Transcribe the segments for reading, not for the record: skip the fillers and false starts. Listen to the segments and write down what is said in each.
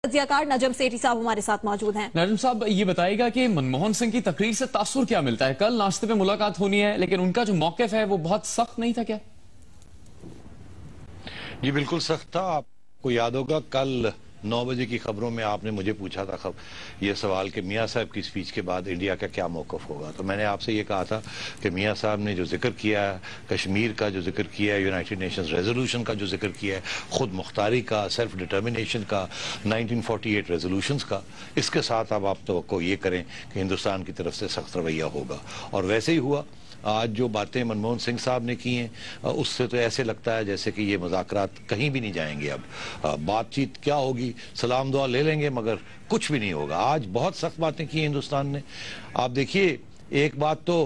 तज्जियाकार नजम सेठी साहब हमारे साथ मौजूद हैं। नजम साहब, ये बताएगा कि मनमोहन सिंह की तकरीर से तासुर क्या मिलता है? कल नाश्ते पे मुलाकात होनी है, लेकिन उनका जो मौक़िफ़ है वो बहुत सख्त नहीं था क्या? जी बिल्कुल सख्त था। आपको याद होगा कल 9 बजे की खबरों में आपने मुझे पूछा था ये सवाल कि मियाँ साहब की स्पीच के बाद इंडिया का क्या मौक़िफ़ होगा। तो मैंने आपसे ये कहा था कि मियाँ साहब ने जो जिक्र किया है, कश्मीर का जो जिक्र किया है, यूनाइटेड नेशंस रेजोल्यूशन का जो जिक्र किया है, खुद मुख्तारी का, सेल्फ डिटर्मिनेशन का, 1948 रेजोल्यूशंस का, इसके साथ अब आप तो ये करें कि हिंदुस्तान की तरफ से सख्त रवैया होगा। और वैसे ही हुआ। आज जो बातें मनमोहन सिंह साहब ने की हैं उससे तो ऐसे लगता है जैसे कि ये मुज़ाकरात कहीं भी नहीं जाएंगे। अब बातचीत क्या होगी, सलाम दुआ ले लेंगे मगर कुछ भी नहीं होगा। आज बहुत सख्त बातें की हिंदुस्तान ने। आप देखिए, एक बात तो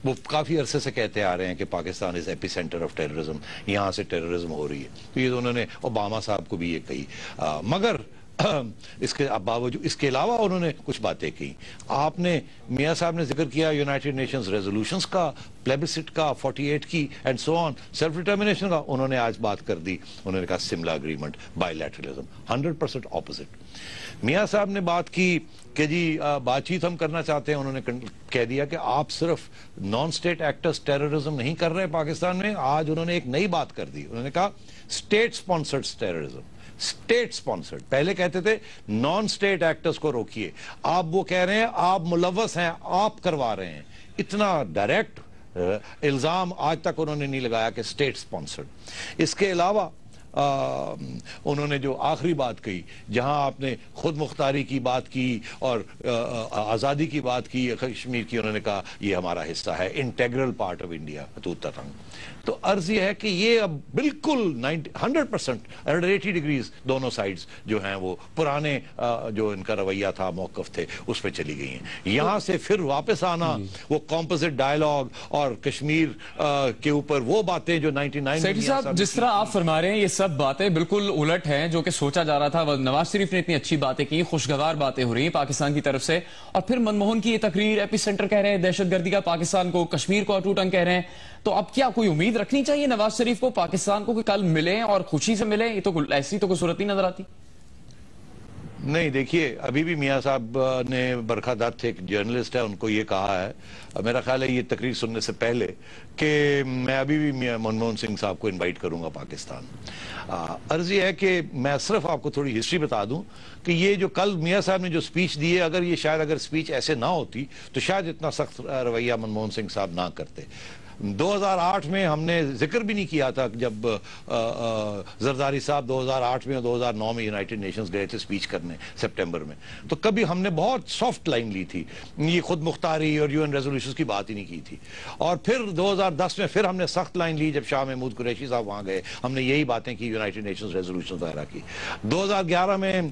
वो काफ़ी अरसे से कहते आ रहे हैं कि Pakistan is AP centre of terrorism, यहाँ से टेररिज्म हो रही है। तो ये तो उन्होंने ओबामा साहब को भी ये कही, मगर इसके बावजूद इसके अलावा उन्होंने कुछ बातें की। आपने मियाँ साहब ने जिक्र किया यूनाइटेड नेशंस रेजोल्यूशंस का, प्लेबिसिट का, 48 की and so on, self determination का। उन्होंने आज बात कर दी, उन्होंने कहा सिमला एग्रीमेंट, बायलैटरलिज्म, 100% ऑपोजिट। मियाँ साहब ने बात की कि जी बातचीत हम करना चाहते हैं। उन्होंने कह दिया कि आप सिर्फ नॉन स्टेट एक्टर्स टेररिज्म नहीं कर रहे पाकिस्तान में। आज उन्होंने एक नई बात कर दी, उन्होंने कहा state sponsored terrorism, state sponsored. पहले कहते थे नॉन स्टेट एक्टर्स को रोकिए, आप वो कह रहे हैं आप मुलव्वस हैं, आप करवा रहे हैं। इतना डायरेक्ट इल्जाम आज तक उन्होंने नहीं लगाया कि स्टेट स्पॉन्सर्ड। इसके अलावा उन्होंने जो आखिरी बात कही, जहां आपने खुद मुख्तारी की बात की और आज़ादी की बात की, कश्मीर की, उन्होंने कहा ये हमारा हिस्सा है, इंटेग्रल पार्ट ऑफ इंडिया, तो अर्ज ये है कि ये अब बिल्कुल 100% 180 डिग्रीज दोनों साइड्स जो हैं वो पुराने जो इनका रवैया था, मौक़िफ़ थे, उस पर चली गई हैं। यहाँ से फिर वापस आना, वो कॉम्पोजिट डायलॉग और कश्मीर के ऊपर वो बातें जो 99 सेठी साहब, जिस तरह आप फरमा रहे हैं ये सब बातें बिल्कुल उलट हैं जो कि सोचा जा रहा था। नवाज शरीफ ने इतनी अच्छी बातें की, खुशगवार बातें हो रही हैं पाकिस्तान की तरफ से, और फिर मनमोहन की ये तकरीर एपी सेंटर कह रहे हैं दहशतगर्दी का पाकिस्तान को, कश्मीर को अटूट अंग कह रहे हैं। तो अब क्या कोई उम्मीद रखनी चाहिए नवाज शरीफ को, पाकिस्तान को, कि कल मिले और खुशी से मिले? ये तो ऐसी तो कोई सूरत नहीं नजर आती। नहीं, देखिए, अभी भी मियाँ साहब ने, बरखा दत्त एक जर्नलिस्ट है, उनको ये कहा है, मेरा ख्याल है ये तकरीर सुनने से पहले, कि मैं अभी भी मनमोहन सिंह साहब को इनवाइट करूंगा पाकिस्तान। अर्ज ये है कि मैं सिर्फ आपको थोड़ी हिस्ट्री बता दूं कि ये जो कल मियाँ साहब ने जो स्पीच दी है, अगर स्पीच ऐसे ना होती तो शायद इतना सख्त रवैया मनमोहन सिंह साहब ना करते। 2008 में हमने जिक्र भी नहीं किया था जब जरदारी साहब 2008 में और 2009 में यूनाइटेड नेशंस गए थे स्पीच करने सितंबर में, तो कभी हमने बहुत सॉफ्ट लाइन ली थी, ये खुद मुख्तारी और यूएन रेजोल्यूशंस की बात ही नहीं की थी। और फिर 2010 में फिर हमने सख्त लाइन ली जब शाह महमूद कुरैशी साहब वहां गए, हमने यही बातें की, यूनाइटेड नेशंस रेजोल्यूशन वगैरह की। 2011 में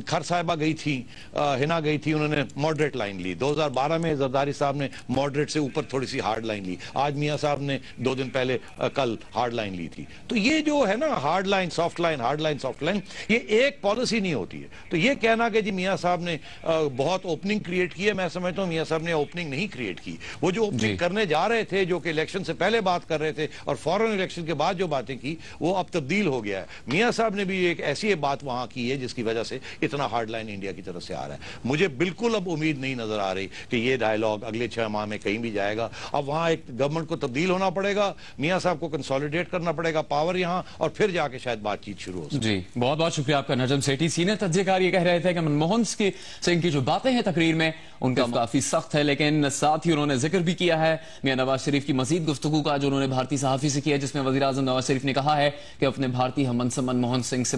खर साहिबा गई थी, हिना गई थी, उन्होंने मॉडरेट लाइन ली। 2012 में जरदारी साहब ने मॉडरेट से ऊपर थोड़ी सी हार्ड लाइन, आज मियाँ साहब ने 2 दिन पहले कल हार्ड लाइन ली थी। तो ये जो है ना, hard line soft line, hard line soft line, ये एक पॉलिसी नहीं होती है। तो ये कहना कि जी मियाँ साहब ने बहुत ओपनिंग क्रिएट की है, मैं समझता हूँ मियाँ साहब ने ओपनिंग नहीं क्रिएट की। वो जो ओपनिंग करने जा रहे थे, जो कि इलेक्शन से पहले बात कर रहे थे और फौरन इलेक्शन के बाद जो बातें की, वो अब तब्दील हो गया है। मियाँ साहब ने भी एक ऐसी बात वहां की है जिसकी वजह से इतना हार्ड लाइन इंडिया की तरफ से आ रहा है। मुझे बिल्कुल अब उम्मीद नहीं नजर आ रही कि ये डायलॉग अगले 6 माह में कहीं भी जाएगा। अब वहां एक गवर्नमेंट को तब्दील होना पड़ेगा, मियां साहब को कंसोलिडेट करना पड़ेगा पावर यहां, और फिर जाके शायद बातचीत शुरू हो। जी, बहुत बहुत शुक्रिया आपका नजम सेठी। सीनियर तज्जियाकार ये कह रहे थे कि मनमोहन सिंह की जो बातें हैं तकरीर में उनका काफी सख्त है, लेकिन साथ ही उन्होंने जिक्र भी किया है मियां नवाज शरीफ की मजीद गुफ्तगू का, जो उन्होंने भारतीय सहाफी से किया, जिसमें वजीर आजम नवाज शरीफ ने कहा है कि अपने भारतीय हममनसब मनमोहन सिंह से